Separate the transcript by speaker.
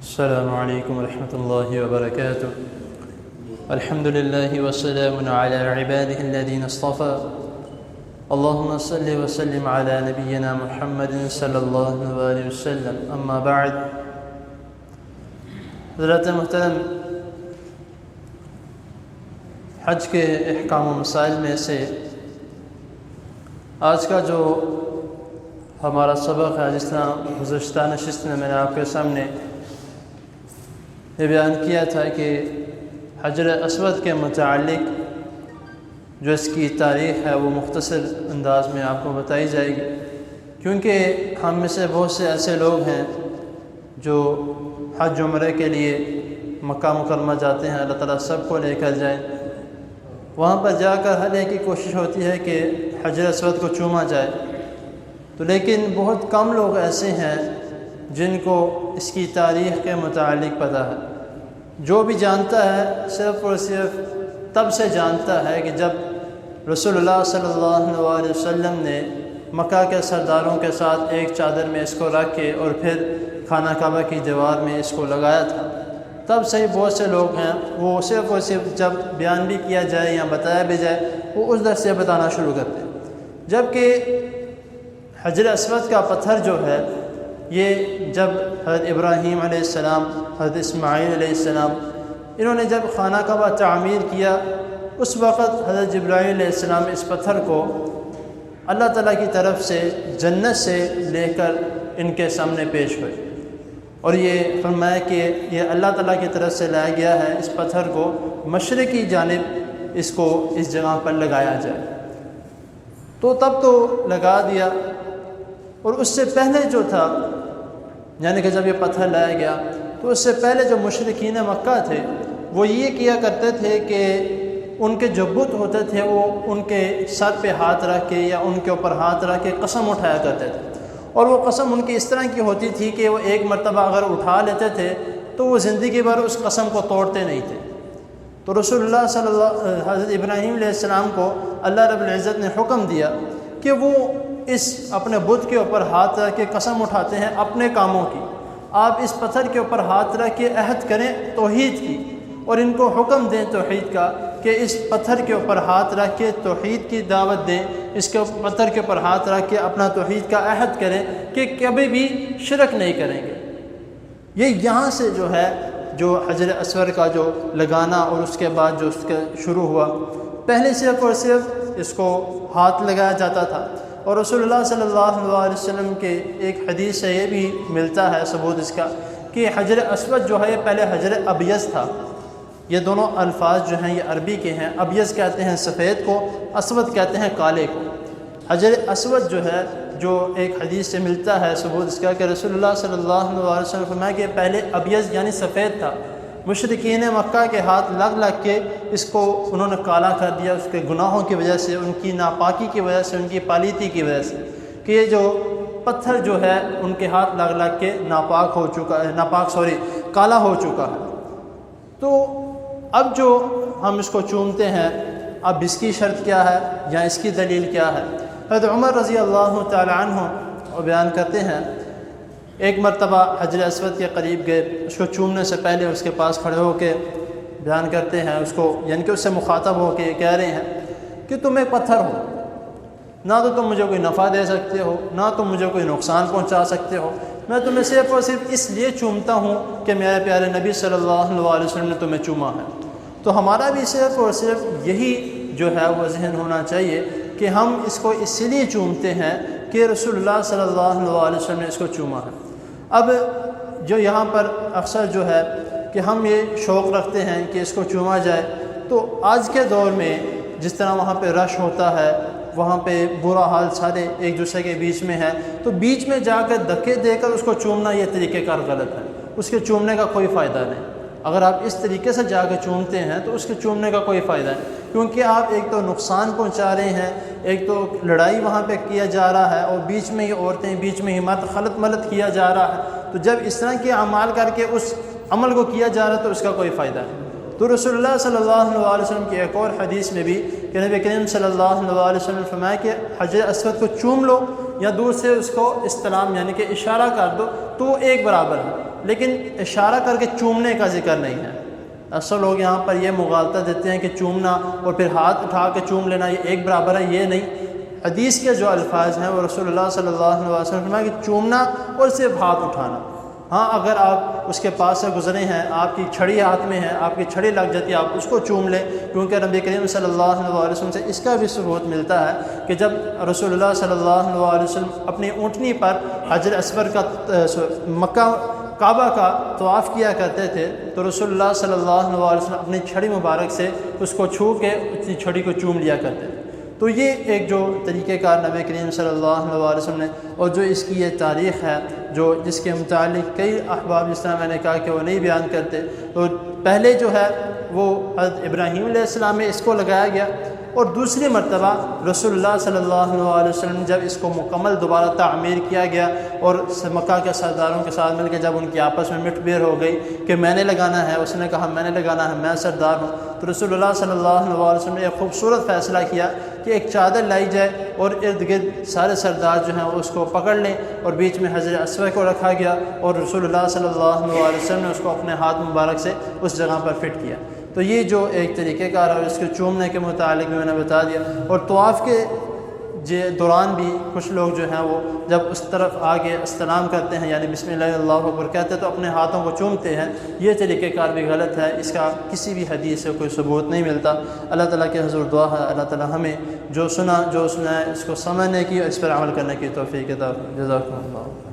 Speaker 1: السلام علیکم ورحمۃ اللہ وبرکاتہ۔ الحمد للہ وسلام علی عبادہ الذین اصطفى، اللہم صلی وسلم علی نبینا محمد صلی اللہ علیہ وسلم، اما بعد۔ حضرات محترم، حج کے احکام و مسائل میں سے آج کا جو ہمارا سبق ہے، جس طرح گزشتہ نشست میں نے آپ کے سامنے یہ بیان کیا تھا کہ حجر اسود کے متعلق جو اس کی تاریخ ہے وہ مختصر انداز میں آپ کو بتائی جائے گی، کیونکہ ہم میں سے بہت سے ایسے لوگ ہیں جو حج عمرے کے لیے مکہ مکرمہ جاتے ہیں۔ اللہ تعالیٰ سب کو لے کر جائے، وہاں پر جا کر ہر ایک کی کوشش ہوتی ہے کہ حجر اسود کو چوما جائے، تو لیکن بہت کم لوگ ایسے ہیں جن کو اس کی تاریخ کے متعلق پتہ ہے۔ جو بھی جانتا ہے صرف اور صرف تب سے جانتا ہے کہ جب رسول اللہ صلی اللہ علیہ وسلم نے مکہ کے سرداروں کے ساتھ ایک چادر میں اس کو رکھ کے اور پھر خانہ کعبہ کی دیوار میں اس کو لگایا تھا، تب سے بہت سے لوگ ہیں وہ صرف اور صرف جب بیان بھی کیا جائے یا بتایا بھی جائے وہ اس در سے بتانا شروع کرتے ہیں، جبکہ حجر اسود کا پتھر جو ہے یہ جب حضرت ابراہیم علیہ السلام، حضرت اسماعیل علیہ السلام انہوں نے جب خانہ کعبہ تعمیر کیا، اس وقت حضرت جبرائیل علیہ السلام اس پتھر کو اللہ تعالیٰ کی طرف سے جنت سے لے کر ان کے سامنے پیش ہوئے، اور یہ فرمایا کہ یہ اللہ تعالیٰ کی طرف سے لایا گیا ہے، اس پتھر کو مشرقی جانب اس کو اس جگہ پر لگایا جائے۔ تو تب تو لگا دیا، اور اس سے پہلے جو تھا، یعنی کہ جب یہ پتھر لایا گیا تو اس سے پہلے جو مشرکین مکہ تھے وہ یہ کیا کرتے تھے کہ ان کے جو بت ہوتے تھے وہ ان کے سر پہ ہاتھ رکھ کے یا ان کے اوپر ہاتھ رکھ کے قسم اٹھایا کرتے تھے، اور وہ قسم ان کی اس طرح کی ہوتی تھی کہ وہ ایک مرتبہ اگر اٹھا لیتے تھے تو وہ زندگی بھر اس قسم کو توڑتے نہیں تھے۔ تو رسول اللہ حضرت ابراہیم علیہ السلام کو اللہ رب العزت نے حکم دیا کہ وہ اس اپنے بت کے اوپر ہاتھ رکھ کے قسم اٹھاتے ہیں اپنے کاموں کی، آپ اس پتھر کے اوپر ہاتھ رکھ کے عہد کریں توحید کی، اور ان کو حکم دیں توحید کا کہ اس پتھر کے اوپر ہاتھ رکھ کے توحید کی دعوت دیں، اس کے پتھر کے اوپر ہاتھ رکھ کے اپنا توحید کا عہد کریں کہ کبھی بھی شرک نہیں کریں گے۔ یہ یہاں سے جو ہے جو حجر اسود کا جو لگانا اور اس کے بعد جو اس کا شروع ہوا، پہلے صرف اور صرف اس کو ہاتھ لگایا جاتا تھا، اور رسول اللہ صلی اللہ علیہ وسلم کے ایک حدیث سے یہ بھی ملتا ہے ثبوت اس کا کہ حجر اسود جو ہے یہ پہلے حجر ابیض تھا۔ یہ دونوں الفاظ جو ہیں یہ عربی کے ہیں، ابیض کہتے ہیں سفید کو، اسود کہتے ہیں کالے کو۔ حجر اسود جو ہے جو ایک حدیث سے ملتا ہے ثبوت اس کا کہ رسول اللہ صلی اللہ علیہ وسلم فرمایا کہ پہلے ابیض یعنی سفید تھا، مشرکین مکہ کے ہاتھ لگ کے اس کو انہوں نے کالا کر دیا، اس کے گناہوں کی وجہ سے، ان کی ناپاکی کی وجہ سے، ان کی پالیتی کی وجہ سے، کہ یہ جو پتھر جو ہے ان کے ہاتھ لگ کے ناپاک ہو چکا ہے، کالا ہو چکا ہے۔ تو اب جو ہم اس کو چومتے ہیں، اب اس کی شرط کیا ہے یا اس کی دلیل کیا ہے؟ حضرت عمر رضی اللہ تعالی عنہ وہ بیان کرتے ہیں ایک مرتبہ حجر اسود کے قریب گئے، اس کو چومنے سے پہلے اس کے پاس کھڑے ہو کے بیان کرتے ہیں اس کو، یعنی کہ اس سے مخاطب ہو کے کہہ رہے ہیں کہ تم ایک پتھر ہو، نہ تو تم مجھے کوئی نفع دے سکتے ہو، نہ تم مجھے کوئی نقصان پہنچا سکتے ہو، میں تمہیں صرف اور صرف اس لیے چومتا ہوں کہ میرے پیارے نبی صلی اللہ علیہ وسلم نے تمہیں چوما ہے۔ تو ہمارا بھی صرف اور صرف یہی جو ہے وہ ذہن ہونا چاہیے کہ ہم اس کو اس لیے چومتے ہیں کہ رسول اللہ صلی اللہ علیہ وسلم نے اس کو چوما ہے۔ اب جو یہاں پر اکثر جو ہے کہ ہم یہ شوق رکھتے ہیں کہ اس کو چوما جائے، تو آج کے دور میں جس طرح وہاں پہ رش ہوتا ہے، وہاں پہ برا حال سارے ایک دوسرے کے بیچ میں ہے، تو بیچ میں جا کر دھکے دے کر اس کو چومنا یہ طریقہ کار غلط ہے، اس کے چومنے کا کوئی فائدہ نہیں۔ اگر آپ اس طریقے سے جا کے چومتے ہیں تو اس کے چومنے کا کوئی فائدہ نہیں، کیونکہ آپ ایک تو نقصان پہنچا رہے ہیں، ایک تو لڑائی وہاں پہ کیا جا رہا ہے، اور بیچ میں ہی عورتیں، بیچ میں ہی مرد خلط ملط کیا جا رہا ہے۔ تو جب اس طرح کے اعمال کر کے اس عمل کو کیا جا رہا ہے تو اس کا کوئی فائدہ نہیں۔ تو رسول اللہ صلی اللہ علیہ وسلم کی ایک اور حدیث میں بھی کہ نبی کریم صلی اللہ علیہ وسلم نے فرمایا کہ حجر اسود کو چوم لو یا دور سے اس کو استلام یعنی کہ اشارہ کر دو تو ایک برابر ہے، لیکن اشارہ کر کے چومنے کا ذکر نہیں ہے۔ اکثر لوگ یہاں پر یہ مغالطہ دیتے ہیں کہ چومنا اور پھر ہاتھ اٹھا کے چوم لینا یہ ایک برابر ہے، یہ نہیں۔ حدیث کے جو الفاظ ہیں وہ رسول اللہ صلی اللہ علیہ وسلم فرمایا کہ چومنا اور صرف ہاتھ اٹھانا۔ ہاں اگر آپ اس کے پاس سے گزرے ہیں، آپ کی چھڑی ہاتھ میں ہے، آپ کی چھڑی لگ جاتی ہے، آپ اس کو چوم لیں، کیونکہ نبی کریم صلی اللہ علیہ وسلم سے اس کا بھی ثبوت ملتا ہے کہ جب رسول اللہ صلی اللہ علیہ وسلم اپنی اونٹنی پر حجر اسود کا مکہ کعبہ کا طواف کیا کرتے تھے تو رسول اللہ صلی اللہ علیہ وسلم اپنی چھڑی مبارک سے اس کو چھو کے اسی چھڑی کو چوم لیا کرتے تھے۔ تو یہ ایک جو طریقہ کار نبی کریم صلی اللہ علیہ وسلم نے، اور جو اس کی یہ تاریخ ہے جو جس کے متعلق کئی احباب جس طرح میں نے کہا کہ وہ نہیں بیان کرتے، تو پہلے جو ہے وہ حضرت ابراہیم علیہ السلام میں اس کو لگایا گیا، اور دوسری مرتبہ رسول اللہ صلی اللہ علیہ وسلم جب اس کو مکمل دوبارہ تعمیر کیا گیا اور مکہ کے سرداروں کے ساتھ مل کے جب ان کی آپس میں مٹ بیر ہو گئی کہ میں نے لگانا ہے، اس نے کہا میں نے لگانا ہے، میں سردار ہوں، تو رسول اللہ صلی اللہ علیہ وسلم نے ایک خوبصورت فیصلہ کیا کہ ایک چادر لائی جائے اور ارد گرد سارے سردار جو ہیں وہ اس کو پکڑ لیں، اور بیچ میں حجر اسود کو رکھا گیا اور رسول اللہ صلی اللہ علیہ وسلم نے اس کو اپنے ہاتھ مبارک سے اس جگہ پر فٹ کیا۔ تو یہ جو ایک طریقہ کار ہے اس کے چومنے کے متعلق بھی میں نے بتا دیا، اور طواف کے دوران بھی کچھ لوگ جو ہیں وہ جب اس طرف آگے استلام کرتے ہیں یعنی بسم اللہ اللہ اکبر کہتے ہیں تو اپنے ہاتھوں کو چومتے ہیں، یہ طریقہ کار بھی غلط ہے، اس کا کسی بھی حدیث سے کوئی ثبوت نہیں ملتا۔ اللہ تعالیٰ کے حضور دعا ہے اللہ تعالیٰ ہمیں جو سنا ہے اس کو سمجھنے کی اور اس پر عمل کرنے کی توفیق عطا فرمائے۔ جزاکم اللہ۔